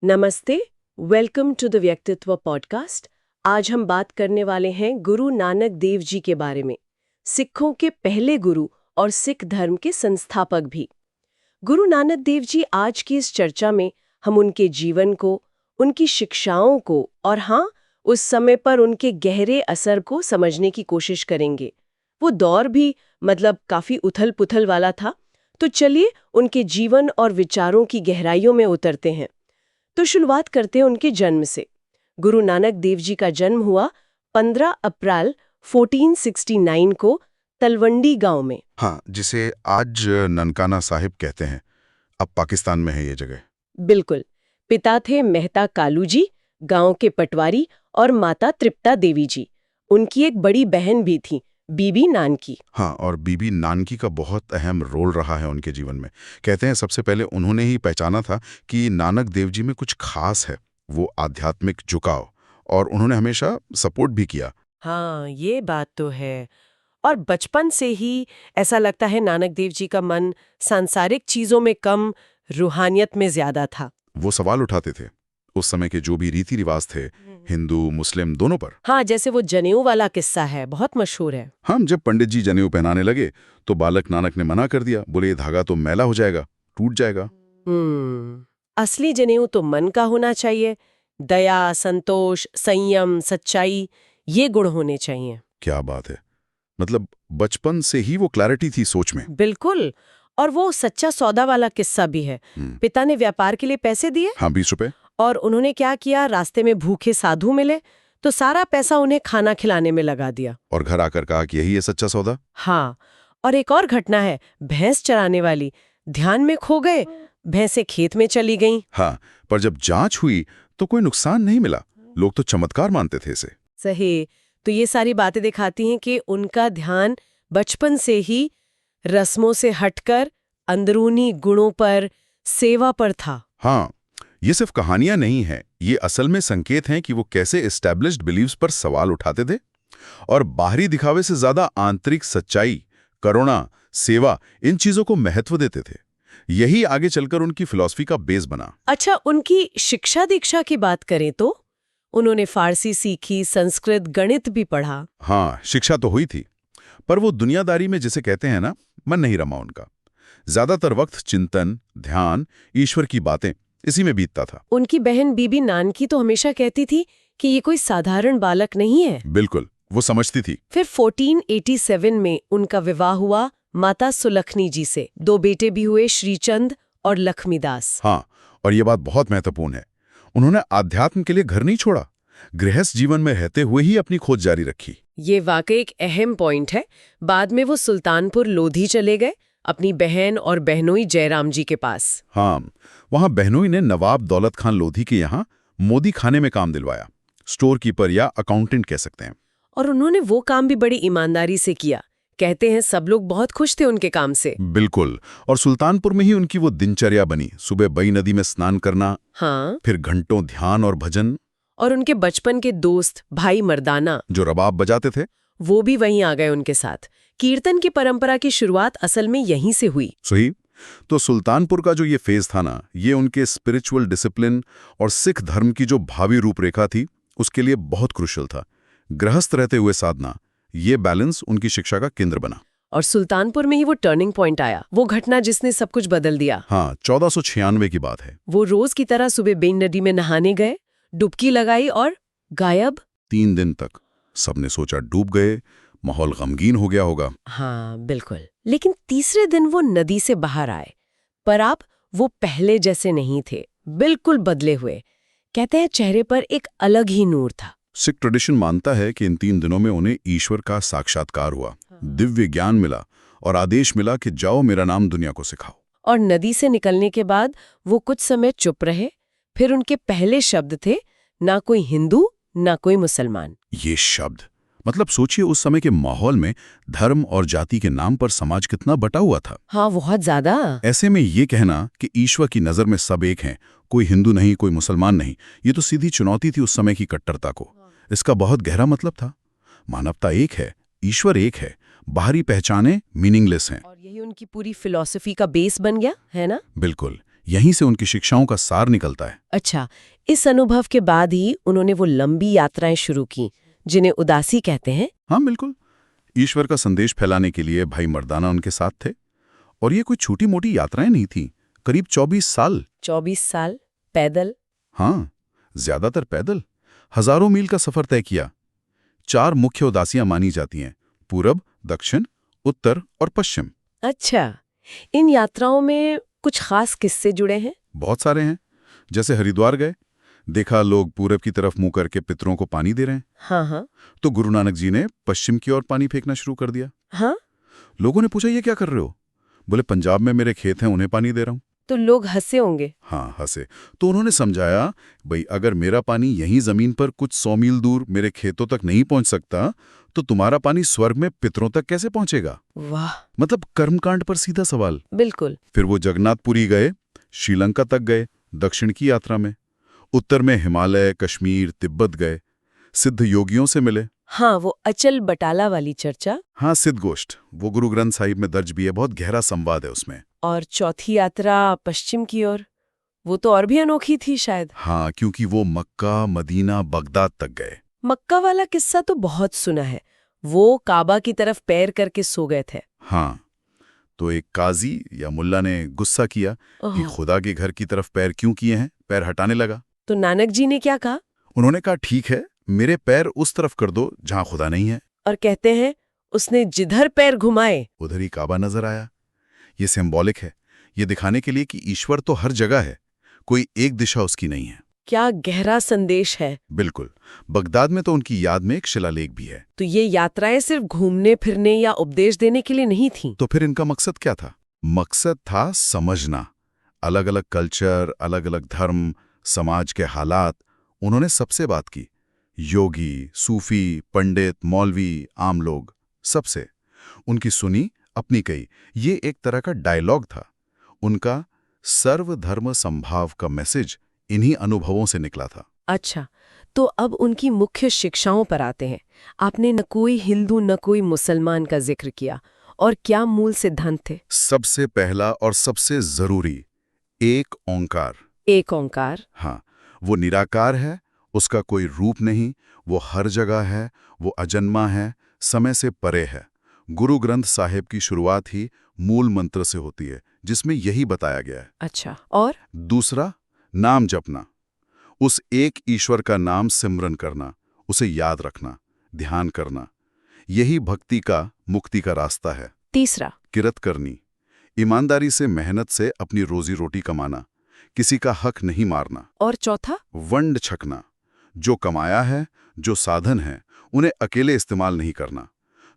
नमस्ते, welcome to the व्यक्तित्व podcast. आज हम बात करने वाले हैं गुरु नानक देव जी के बारे में, सिखों के पहले गुरु और सिख धर्म के संस्थापक भी। गुरु नानक देव जी आज की इस चर्चा में हम उनके जीवन को, उनकी शिक्षाओं को और हाँ, उस समय पर उनके गहरे असर को समझने की कोशिश करेंगे। वो दौर भी काफी उथल-पुथल वाला था, तो चलिए उनके जीवन और विचारों की गहराइयों में उतरते हैं। तो शुरुआत करते हैं उनके जन्म से। गुरु नानक देव जी का जन्म हुआ 15 अप्रैल 1469 को तलवंडी गांव में। हाँ, जिसे आज ननकाना साहिब कहते हैं। अब पाकिस्तान में है ये जगह। बिल्कुल। पिता थे मेहता कालू जी, गांव के पटवारी, और माता तृप्ता देवी जी। उनकी एक बड़ी बहन भी थी, बीबी नानकी। हाँ, और बीबी नानकी का बहुत अहम रोल रहा है उनके जीवन में। कहते हैं सबसे पहले उन्होंने ही पहचाना था कि नानक देव जी में कुछ खास है, वो आध्यात्मिक झुकाव, और उन्होंने हमेशा सपोर्ट भी किया। हाँ, ये बात तो है। और बचपन से ही ऐसा लगता है नानक देव जी का मन सांसारिक चीजों में कम, रूहानियत में ज्यादा था। वो सवाल उठाते थे उस समय के जो भी रीति रिवाज थे, हिंदू मुस्लिम दोनों पर। हाँ, जैसे वो जनेऊ वाला किस्सा है, बहुत मशहूर है। हम जब पंडित जी जनेऊ पहनाने लगे तो बालक नानक ने मना कर दिया, बोले ये धागा तो मैला हो जाएगा, टूट जाएगा। असली जनेऊ तो मन का होना चाहिए। दया, संतोष, संयम, सच्चाई, ये गुण होने चाहिए। क्या बात है, मतलब बचपन से ही वो क्लैरिटी थी सोच में। बिल्कुल। और वो सच्चा सौदा वाला किस्सा भी है। पिता ने व्यापार के लिए पैसे दिए। हाँ, 20 रुपए। और उन्होंने क्या किया, रास्ते में भूखे साधु मिले तो सारा पैसा उन्हें खाना खिलाने में लगा दिया। और घर आकर कहा कि यही है सच्चा सौदा। हाँ, और एक और घटना है, भैंस चराने वाली, ध्यान में खो गए, भैंसें खेत में चली गईं। हाँ, पर जब जांच हुई तो कोई नुकसान नहीं मिला। लोग तो चमत्कार मानते थे इसे। सही। तो ये सारी बातें दिखाती हैं कि उनका ध्यान बचपन से ही रस्मों से हटकर अंदरूनी गुणों पर, सेवा पर था। हाँ, ये सिर्फ कहानियां नहीं हैं, ये असल में संकेत हैं कि वो कैसे एस्टैब्लिश्ड बिलीव्स पर सवाल उठाते थे और बाहरी दिखावे से ज्यादा आंतरिक सच्चाई, करुणा, सेवा, इन चीजों को महत्व देते थे। यही आगे चलकर उनकी फिलॉसफी का बेस बना। अच्छा, उनकी शिक्षा दीक्षा की बात करें तो उन्होंने फारसी सीखी, संस्कृत, गणित भी पढ़ा। हाँ, शिक्षा तो हुई थी, पर वो दुनियादारी में जिसे कहते हैं ना, मन नहीं रमा उनका। ज्यादातर वक्त चिंतन, ध्यान, ईश्वर की बातें, इसी में बीतता था। उनकी बहन बीबी नानकी तो हमेशा कहती थी कि ये कोई साधारण बालक नहीं है। बिल्कुल, वो समझती थी। फिर 1487 में उनका विवाह हुआ माता सुलखनी जी से। 2 बेटे भी हुए, श्रीचंद और लक्ष्मीदास। हाँ, और ये बात बहुत महत्वपूर्ण है, उन्होंने आध्यात्म के लिए घर नहीं छोड़ा, गृहस्थ जीवन में रहते हुए ही अपनी खोज जारी रखी। ये वाकई एक अहम पॉइंट है। बाद में वो सुल्तानपुर लोधी चले गए, अपनी बहन और बहनोई जयराम जी के पास। हाँ, वहां बहनोई ने नवाब दौलत खान लोधी के यहाँ मोदी खाने में काम दिलवाया, स्टोर कीपर या अकाउंटेंट कह सकते हैं। और उन्होंने वो काम भी बड़ी ईमानदारी से किया। कहते हैं सब लोग बहुत खुश थे उनके काम से। बिल्कुल, और सुल्तानपुर में ही उनकी वो दिनचर्या बनी, सुबह बई नदी में स्नान करना, हाँ, फिर घंटों ध्यान और भजन। और उनके बचपन के दोस्त भाई मर्दाना, जो रबाब बजाते थे, वो भी वहीं आ गए उनके साथ। कीर्तन की परंपरा की शुरुआत असल में यहीं से हुई। सही। तो सुल्तानपुर का जो ये फेज था ना, ये उनके स्पिरिचुअल डिसिप्लिन और सिख धर्म की जो भावी रूपरेखा थी, उसके लिए बहुत क्रुशियल था। गृहस्थ रहते हुए साधना, ये बैलेंस उनकी शिक्षा का केंद्र बना। और सुल्तानपुर में ही वो टर्निंग पॉइंट आया, वो घटना जिसने सब कुछ बदल दिया। हाँ, 1496 की बात है। वो रोज की तरह सुबह बेन नदी में नहाने गए, डुबकी लगाई और गायब। 3 दिन तक सबने सोचा डूब गए, माहौल गमगीन हो गया होगा। हाँ, बिल्कुल। लेकिन तीसरे दिन वो नदी से बाहर आए, पर अब वो पहले जैसे नहीं थे, बिल्कुल बदले हुए। कहते हैं चेहरे पर एक अलग ही नूर था। सिख ट्रेडिशन मानता है कि इन 3 दिनों में उन्हें ईश्वर का साक्षात्कार हुआ, दिव्य ज्ञान मिला और आदेश मिला कि जाओ मेरा नाम दुनिया को सिखाओ। और नदी से निकलने के बाद वो कुछ समय चुप रहे। फिर उनके पहले शब्द थे, ना कोई हिंदू ना कोई मुसलमान। ये शब्द, मतलब सोचिए उस समय के माहौल में धर्म और जाति के नाम पर समाज कितना बटा हुआ था। हाँ, बहुत ज्यादा। ऐसे में ये कहना कि ईश्वर की नजर में सब एक हैं, कोई हिंदू नहीं कोई मुसलमान नहीं, ये तो सीधी चुनौती थी उस समय की कट्टरता को। इसका बहुत गहरा मतलब था, मानवता एक है, ईश्वर एक है, बाहरी पहचाने मीनिंगलेस हैं। और यही उनकी पूरी फिलॉसफी का बेस बन गया है ना। बिल्कुल, यहीं से उनकी शिक्षाओं का सार निकलता है। अच्छा, इस अनुभव के बाद ही उन्होंने वो लंबी यात्राएं शुरू की जिन्हें उदासी कहते हैं। हाँ बिल्कुल, ईश्वर का संदेश फैलाने के लिए भाई मर्दाना उनके साथ थे। और ये कोई छोटी मोटी यात्राएं नहीं थी, करीब 24 साल। 24 साल पैदल? हाँ, ज्यादातर पैदल, हजारों मील का सफर तय किया। 4 मुख्य उदासियां मानी जाती हैं, पूरब, दक्षिण, उत्तर और पश्चिम। अच्छा, इन यात्राओं में कुछ खास किस्से जुड़े हैं? बहुत सारे हैं। जैसे हरिद्वार गए, देखा लोग पूरब की तरफ मुंह करके पितरों को पानी दे रहे हैं। हाँ हाँ। तो गुरु नानक जी ने पश्चिम की ओर पानी फेंकना शुरू कर दिया। हाँ? लोगों ने पूछा, ये क्या कर रहे हो? बोले, पंजाब में मेरे खेत हैं, उन्हें पानी दे रहा हूं। तो लोग हंसे होंगे। हाँ, हंसे। तो उन्होंने समझाया, भाई अगर मेरा पानी यहीं जमीन पर कुछ 100 मील दूर मेरे खेतों तक नहीं पहुंच सकता, तो तुम्हारा पानी स्वर्ग में पितरों तक कैसे पहुंचेगा? वाह, मतलब कर्मकांड पर सीधा सवाल। बिल्कुल। फिर वो जगन्नाथपुरी गए, श्रीलंका तक गए, दक्षिण की यात्रा में। उत्तर में हिमालय, कश्मीर, तिब्बत गए, सिद्ध योगियों से मिले। हाँ, वो अचल बटाला वाली चर्चा। हाँ, सिद्ध गोष्ठ, वो गुरु ग्रंथ साहिब में दर्ज भी है, बहुत गहरा संवाद है उसमें। और चौथी यात्रा पश्चिम की ओर, वो तो और भी अनोखी थी शायद। हाँ, क्योंकि वो मक्का, मदीना, बगदाद तक गए। मक्का वाला किस्सा तो बहुत सुना है, वो काबा की तरफ पैर करके सो गए थे। हाँ, तो एक काजी या मुल्ला ने गुस्सा किया कि ओह। खुदा के घर की तरफ पैर क्यों किए हैं, पैर हटाने लगा। तो नानक जी ने क्या कहा? उन्होंने कहा, ठीक है, मेरे पैर उस तरफ कर दो जहां खुदा नहीं है। और कहते हैं उसने जिधर पैर घुमाए उधर ही काबा नजर आया। ये सिंबॉलिक है, ये दिखाने के लिए कि ईश्वर तो हर जगह है, कोई एक दिशा उसकी नहीं है। क्या गहरा संदेश है। बिल्कुल। बगदाद में तो उनकी याद में एक शिलालेख भी है। तो ये यात्राएं सिर्फ घूमने फिरने या उपदेश देने के लिए नहीं थीं। तो फिर इनका मकसद क्या था? मकसद था समझना, अलग अलग कल्चर, अलग अलग धर्म, समाज के हालात। उन्होंने सबसे बात की, योगी, सूफी, पंडित, मौलवी, आम लोग, सबसे। उनकी सुनी, अपनी कही। ये एक तरह का डायलॉग था। उनका सर्वधर्म संभाव का मैसेज इन्हीं अनुभवों से निकला था। अच्छा, तो अब उनकी मुख्य शिक्षाओं पर आते हैं। आपने न कोई हिंदू न कोई मुसलमान का जिक्र किया, और क्या मूल सिद्धांत थे? सबसे पहला और सबसे जरूरी, एक ओंकार। एक ओंकार। हाँ, वो निराकार है, उसका कोई रूप नहीं, वो हर जगह है, वो अजन्मा है, समय से परे है। गुरु ग्रंथ साहिब की शुरुआत ही मूल मंत्र से होती है, जिसमें यही बताया गया है। अच्छा, और दूसरा, नाम जपना, उस एक ईश्वर का नाम सिमरन करना, उसे याद रखना, ध्यान करना। यही भक्ति का, मुक्ति का रास्ता है। तीसरा, किरत करनी, ईमानदारी से, मेहनत से अपनी रोजी रोटी कमाना, किसी का हक नहीं मारना। और चौथा, वंड छकना, जो कमाया है, जो साधन है, उन्हें अकेले इस्तेमाल नहीं करना,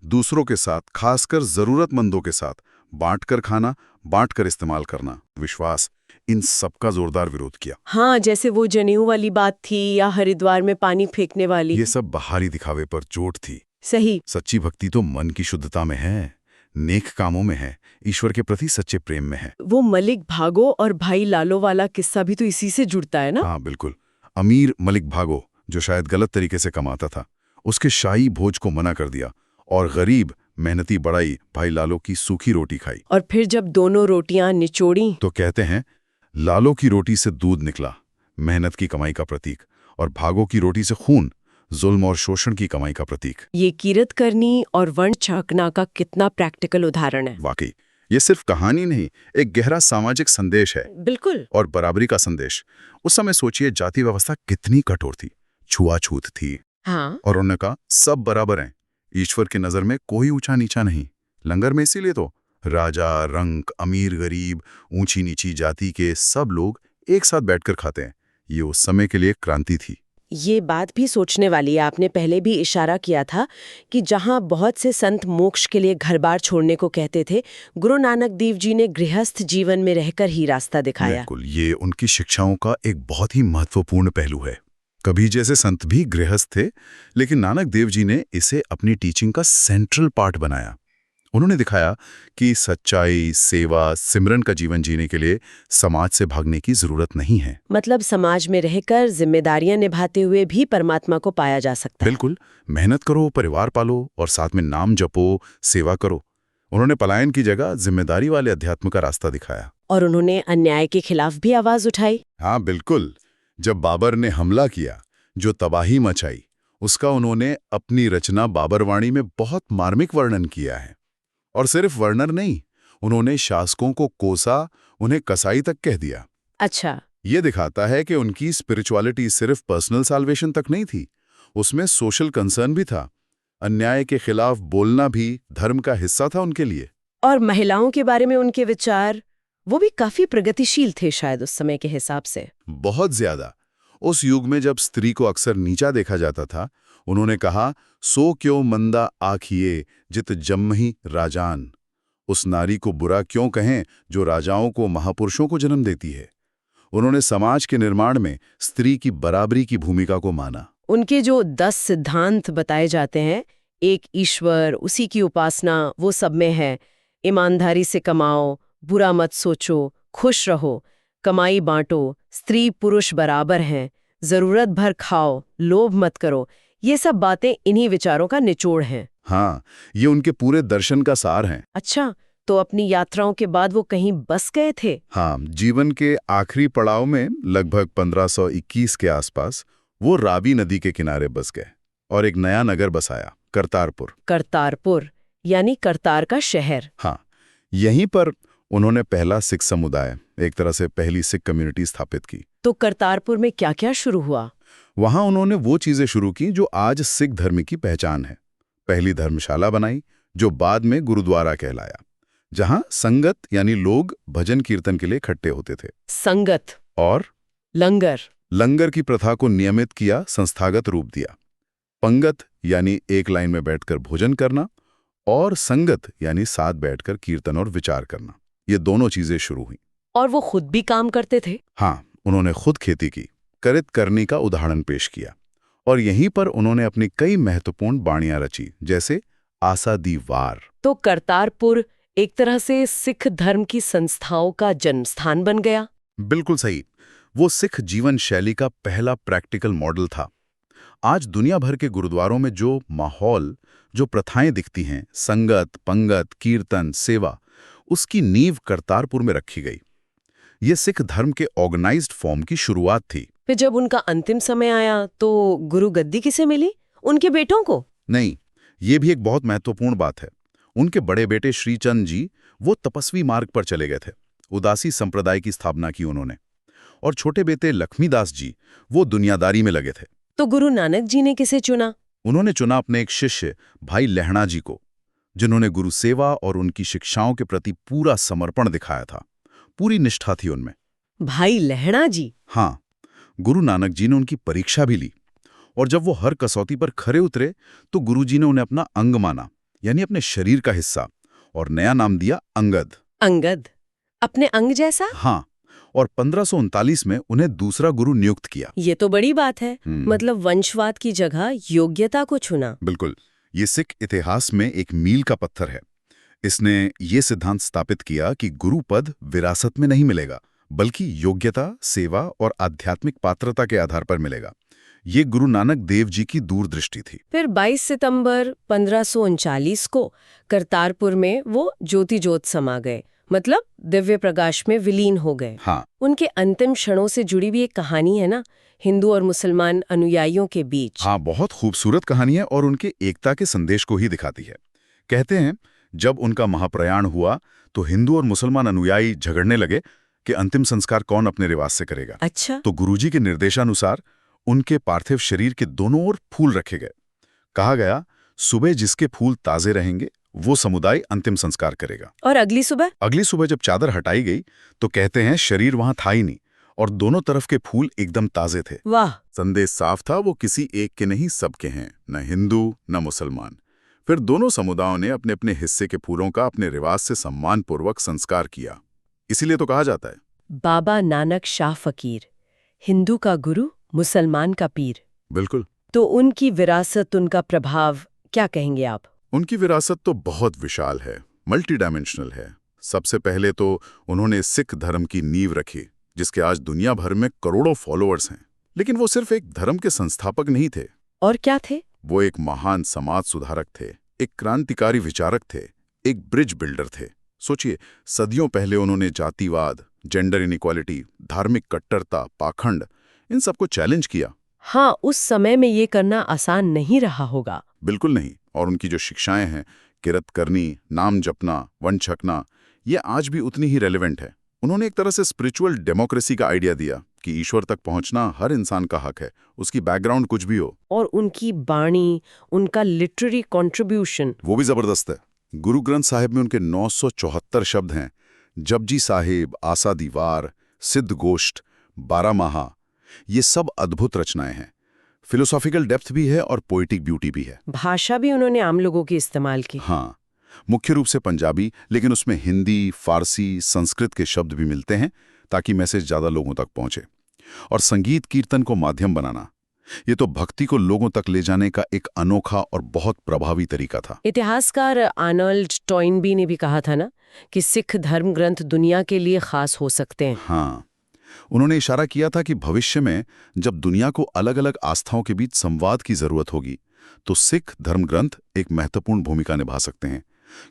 दूसरों के साथ, खासकर जरूरतमंदों के साथ बांटकर खाना, बांटकर इस्तेमाल करना। विश्वास, इन सबका जोरदार विरोध किया। हाँ, जैसे वो जनेऊ वाली बात थी या हरिद्वार में पानी फेंकने वाली। ये सब बाहरी दिखावे पर चोट थी। सही। सच्ची भक्ति तो मन की शुद्धता में है, नेक कामों में है, ईश्वर के प्रति सच्चे प्रेम में है। वो मलिक भागो और भाई लालो वाला किस्सा भी तो इसी से जुड़ता है ना? हाँ बिल्कुल। अमीर मलिक भागो, जो शायद गलत तरीके से कमाता था, उसके शाही भोज को मना कर दिया, और गरीब मेहनती बड़ाई भाई लालो की सूखी रोटी खाई। और फिर जब दोनों रोटियां निचोड़ी तो कहते हैं, लालो की रोटी से दूध निकला, मेहनत की कमाई का प्रतीक, और भागो की रोटी से खून, जुल्म और शोषण की कमाई का प्रतीक। ये किरत करनी और वंड छकना का कितना प्रैक्टिकल उदाहरण है। वाकई, ये सिर्फ कहानी नहीं, एक गहरा सामाजिक संदेश है। बिल्कुल। और बराबरी का संदेश। उस समय सोचिए, जाति व्यवस्था कितनी कठोर थी, छुआछूत थी। हाँ। और उन्होंने कहा, सब बराबर हैं, ईश्वर की नजर में कोई ऊंचा नीचा नहीं। लंगर में इसीलिए तो राजा, रंक, अमीर, गरीब, ऊंची नीची जाति के सब लोग एक साथ बैठकर खाते हैं। ये उस समय के लिए क्रांति थी। ये बात भी सोचने वाली है। आपने पहले भी इशारा किया था कि जहां बहुत से संत मोक्ष के लिए घर बार छोड़ने को कहते थे, गुरु नानक देव जी ने गृहस्थ जीवन में रहकर ही रास्ता दिखाया। बिल्कुल, ये उनकी शिक्षाओं का एक बहुत ही महत्वपूर्ण पहलू है। कबीर जैसे संत भी गृहस्थ थे, लेकिन नानक देव जी ने इसे अपनी टीचिंग का सेंट्रल पार्ट बनाया। उन्होंने दिखाया कि सच्चाई, सेवा, सिमरन का जीवन जीने के लिए समाज से भागने की जरूरत नहीं है। मतलब समाज में रहकर जिम्मेदारियां निभाते हुए भी परमात्मा को पाया जा सकता है। बिल्कुल, मेहनत करो, परिवार पालो, और साथ में नाम जपो, सेवा करो। उन्होंने पलायन की जगह जिम्मेदारी वाले अध्यात्म का रास्ता दिखाया। और उन्होंने अन्याय के खिलाफ भी आवाज उठाई। हाँ बिल्कुल। जब बाबर ने हमला किया, जो तबाही मचाई, उसका उन्होंने अपनी रचना बाबरवाणी में बहुत मार्मिक वर्णन किया है। और सिर्फ वर्णन नहीं, उन्होंने शासकों को कोसा, उन्हें कसाई तक कह दिया। अच्छा। ये दिखाता है कि उनकी स्पिरिचुअलिटी सिर्फ पर्सनल साल्वेशन तक नहीं थी, उसमें सोशल कंसर्न भी था। अन्याय के खिलाफ बोलना भी धर्म का हिस्सा था उनके लिए। और महिलाओं के बारे में उनके विचार, वो भी काफी प्रगतिशील थे शायद उस समय के हिसाब से। बहुत ज्यादा। उस युग में जब स्त्री को अक्सर नीचा देखा जाता था, उन्होंने कहा, सो क्यों मंदा आखिए जित जम्मही राजान। उस नारी को बुरा क्यों कहें जो राजाओं को, महापुरुषों को जन्म देती है। उन्होंने समाज के निर्माण में स्त्री की बराबरी की भूमिका को माना। उनके जो 10 सिद्धांत बताए जाते हैं, एक ईश्वर, उसी की उपासना, वो सब में है। ईमानदारी से कमाओ, बुरा मत सोचो, खुश रहो, कमाई बांटो, स्त्री पुरुष बराबर हैं, जरूरत भर खाओ, लोभ मत करो। ये सब बातें इन्हीं विचारों का निचोड़ हैं। हाँ, ये उनके पूरे दर्शन का सार हैं। अच्छा, तो अपनी यात्राओं के बाद वो कहीं बस गए थे? हाँ, जीवन के आखिरी पड़ाव में लगभग 1521 के आसपास वो रावी नदी के किनारे बस गए और एक नया नगर बसाया, करतारपुर। करतारपुर यानी करतार का शहर। हाँ, यहीं पर उन्होंने पहला सिख समुदाय, एक तरह से पहली सिख कम्युनिटी स्थापित की। तो करतारपुर में क्या-क्या शुरू हुआ? वहां उन्होंने वो चीजें शुरू की जो आज सिख धर्म की पहचान है। पहली धर्मशाला बनाई, जो बाद में गुरुद्वारा कहलाया, जहां संगत यानी लोग भजन कीर्तन के लिए इकट्ठे होते थे। संगत और लंगर की प्रथा को नियमित किया, संस्थागत रूप दिया। पंगत यानी एक लाइन में बैठकर भोजन करना, और संगत यानी साथ बैठकर कीर्तन और विचार करना। ये दोनों चीजें शुरू हुई। और वो खुद भी काम करते थे? हाँ, उन्होंने खुद खेती की, करित करनी का उदाहरण पेश किया। और यहीं पर उन्होंने अपनी कई महत्वपूर्ण बाणियां रची, जैसे आसा दी वार। तो करतारपुर एक तरह से सिख धर्म की संस्थाओं का जन्म स्थान बन गया। बिल्कुल सही। वो सिख जीवन शैली का पहला प्रैक्टिकल मॉडल था। आज दुनिया भर के गुरुद्वारों में जो माहौल, जो प्रथाएं दिखती हैं, संगत, पंगत, कीर्तन, सेवा, उसकी नींव करतारपुर में रखी गई। ये सिख धर्म के ऑर्गेनाइज्ड फॉर्म की शुरुआत थी। फिर जब उनका अंतिम समय आया तो गुरु गद्दी किसे मिली? उनके बेटों को? नहीं, ये भी एक बहुत महत्वपूर्ण बात है। उनके बड़े बेटे श्रीचंद जी वो तपस्वी मार्ग पर चले गए थे। उदासी संप्रदाय की स्थापना की उन्होंने। और छोटे बेटे लक्ष्मीदास जी वो दुनियादारी में लगे थे। तो गुरु नानक जी ने किसे चुना? उन्होंने चुना अपने एक शिष्य भाई लहणा जी को, जिन्होंने गुरु सेवा और उनकी शिक्षाओं के प्रति पूरा समर्पण दिखाया था। पूरी निष्ठा थी उनमें। भाई लहणा जी? हाँ, गुरु नानक जी ने उनकी परीक्षा भी ली, और जब वो हर कसौटी पर खरे उतरे तो गुरुजी ने उन्हें अपना अंग माना, यानी अपने शरीर का हिस्सा, और नया नाम दिया अंगद। अंगद? अपने अंग जैसा? हाँ, और 1539 में उन्हें दूसरा गुरु नियुक्त किया। ये तो बड़ी बात है। मतलब वंशवाद की जगह योग्यता को चुना। बिल्कुल। ये सिख इतिहास में एक मील का पत्थर है। इसने ये सिद्धांत स्थापित किया कि गुरु पद विरासत में नहीं मिलेगा, बल्कि योग्यता, सेवा और आध्यात्मिक पात्रता के आधार पर मिलेगा। ये गुरु नानक देव जी की दूरदृष्टि थी। फिर 22 सितंबर 1539 को करतारपुर में वो ज्योति ज्योत समा गए, मतलब दिव्य प्रकाश में विलीन हो गए। हाँ, उनके अंतिम क्षणों से जुड़ी भी एक कहानी है ना, हिंदू और मुसलमान अनुयायियों के बीच। हाँ, बहुत खूबसूरत कहानी है और उनके एकता के संदेश को ही दिखाती है। कहते हैं, जब उनका महाप्रयाण हुआ तो हिंदू और मुसलमान अनुयायी झगड़ने लगे कि अंतिम संस्कार कौन अपने रिवाज से करेगा। अच्छा। तो गुरुजी के निर्देशानुसार उनके पार्थिव शरीर के दोनों ओर फूल रखे गए। कहा गया, सुबह जिसके फूल ताजे रहेंगे वो समुदाय अंतिम संस्कार करेगा। और अगली सुबह जब चादर हटाई गई तो कहते हैं शरीर वहां था ही नहीं और दोनों तरफ के फूल एकदम ताजे थे। वाह! संदेश साफ था, वो किसी एक के नहीं, सबके हैं, न हिंदू न मुसलमान। फिर दोनों समुदायों ने अपने अपने हिस्से के फूलों का अपने रिवाज से सम्मानपूर्वक संस्कार किया। इसीलिए तो कहा जाता है, बाबा नानक शाह फकीर, हिंदू का गुरु, मुसलमान का पीर। बिल्कुल। तो उनकी विरासत, उनका प्रभाव, क्या कहेंगे आप? उनकी विरासत तो बहुत विशाल है, मल्टी डायमेंशनल है। सबसे पहले तो उन्होंने सिख धर्म की नींव रखी, जिसके आज दुनिया भर में करोड़ों फॉलोअर्स हैं। लेकिन वो सिर्फ एक धर्म के संस्थापक नहीं थे। और क्या थे? वो एक महान समाज सुधारक थे, एक क्रांतिकारी विचारक थे, एक ब्रिज बिल्डर थे। सोचिए, सदियों पहले उन्होंने जातिवाद, जेंडर इनइक्वालिटी, धार्मिक कट्टरता, पाखंड, इन सबको चैलेंज किया। हाँ, उस समय में ये करना आसान नहीं रहा होगा। बिल्कुल नहीं। और उनकी जो शिक्षाएं हैं, किरत करनी, नाम जपना, वन छकना, ये आज भी उतनी ही रेलेवेंट है। उन्होंने एक तरह से स्पिरिचुअल डेमोक्रेसी का आइडिया दिया कि ईश्वर तक पहुंचना हर इंसान का हक है, उसकी बैकग्राउंड कुछ भी हो। और उनकी बाणी, उनका लिटरेरी कंट्रीब्यूशन, वो भी जबरदस्त है। गुरु ग्रंथ साहिब में उनके 974 शब्द हैं। जपजी साहिब, आसा दीवार, सिद्ध गोष्ठ, बारामाहा, ये सब अद्भुत रचनाएं हैं। फिलोसॉफिकल डेप्थ भी है और पोएटिक ब्यूटी भी है। भाषा भी उन्होंने आम लोगों की इस्तेमाल की। हाँ, मुख्य रूप से पंजाबी, लेकिन उसमें हिंदी, फारसी, संस्कृत के शब्द भी मिलते हैं ताकि मैसेज ज्यादा लोगों तक पहुंचे। और संगीत कीर्तन को माध्यम बनाना, ये तो भक्ति को लोगों तक ले जाने का एक अनोखा और बहुत प्रभावी तरीका था। इतिहासकार आर्नल्ड टॉइनबी ने भी कहा था ना कि सिख धर्म ग्रंथ दुनिया के लिए खास हो सकते हैं। हाँ, उन्होंने इशारा किया था कि भविष्य में जब दुनिया को अलग अलग आस्थाओं के बीच संवाद की जरूरत होगी, तो सिख धर्म ग्रंथ एक महत्वपूर्ण भूमिका निभा सकते हैं,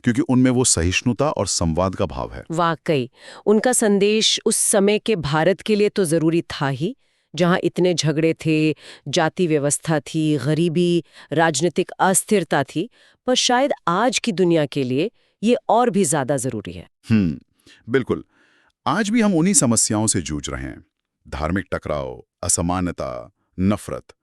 क्योंकि उनमें वो सहिष्णुता और संवाद का भाव है। वाकई, उनका संदेश उस समय के भारत के लिए तो जरूरी था ही, जहां इतने झगड़े थे, जाति व्यवस्था थी, गरीबी, राजनीतिक अस्थिरता थी, पर शायद आज की दुनिया के लिए ये और भी ज्यादा जरूरी है। बिल्कुल। आज भी हम उन्हीं समस्याओं से जूझ रहे हैं। धार्मिक टकराव, असमानता, नफरत।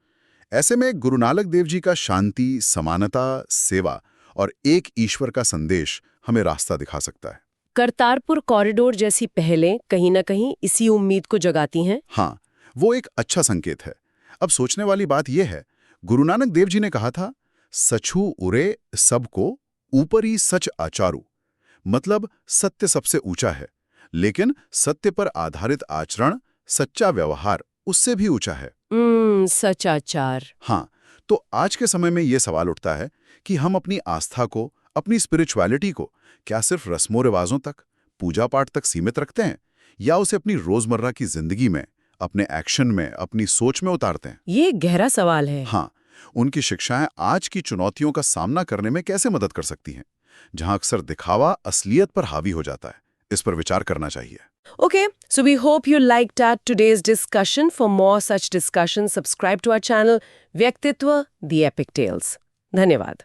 ऐसे में गुरु नानक देव जी का शांति, समानता, सेवा और एक ईश्वर का संदेश हमें रास्ता दिखा सकता है। करतारपुर कॉरिडोर जैसी पहलें कहीं ना कहीं इसी उम्मीद को जगाती हैं। हाँ, वो एक अच्छा संकेत है। अब सोचने वाली बात यह है, गुरु नानक देव जी ने कहा था, सछू उरे सबको ऊपरी सच आचारू। मतलब सत्य सबसे ऊंचा है, लेकिन सत्य पर आधारित आचरण, सच्चा व्यवहार उससे भी ऊंचा है। सचाचार। हाँ, तो आज के समय में यह सवाल उठता है कि हम अपनी आस्था को, अपनी स्पिरिचुअलिटी को क्या सिर्फ रस्मों रिवाजों तक, पूजा पाठ तक सीमित रखते हैं, या उसे अपनी रोजमर्रा की जिंदगी में, अपने एक्शन में, अपनी सोच में उतारते हैं? ये गहरा सवाल है। हाँ, उनकी शिक्षाएं आज की चुनौतियों का सामना करने में कैसे मदद कर सकती हैं, जहां अक्सर दिखावा असलियत पर हावी हो जाता है? इस पर विचार करना चाहिए। Okay, so we hope you liked today's discussion. For more such discussions, subscribe to our channel, Vyaktitva, The Epic Tales. धन्यवाद।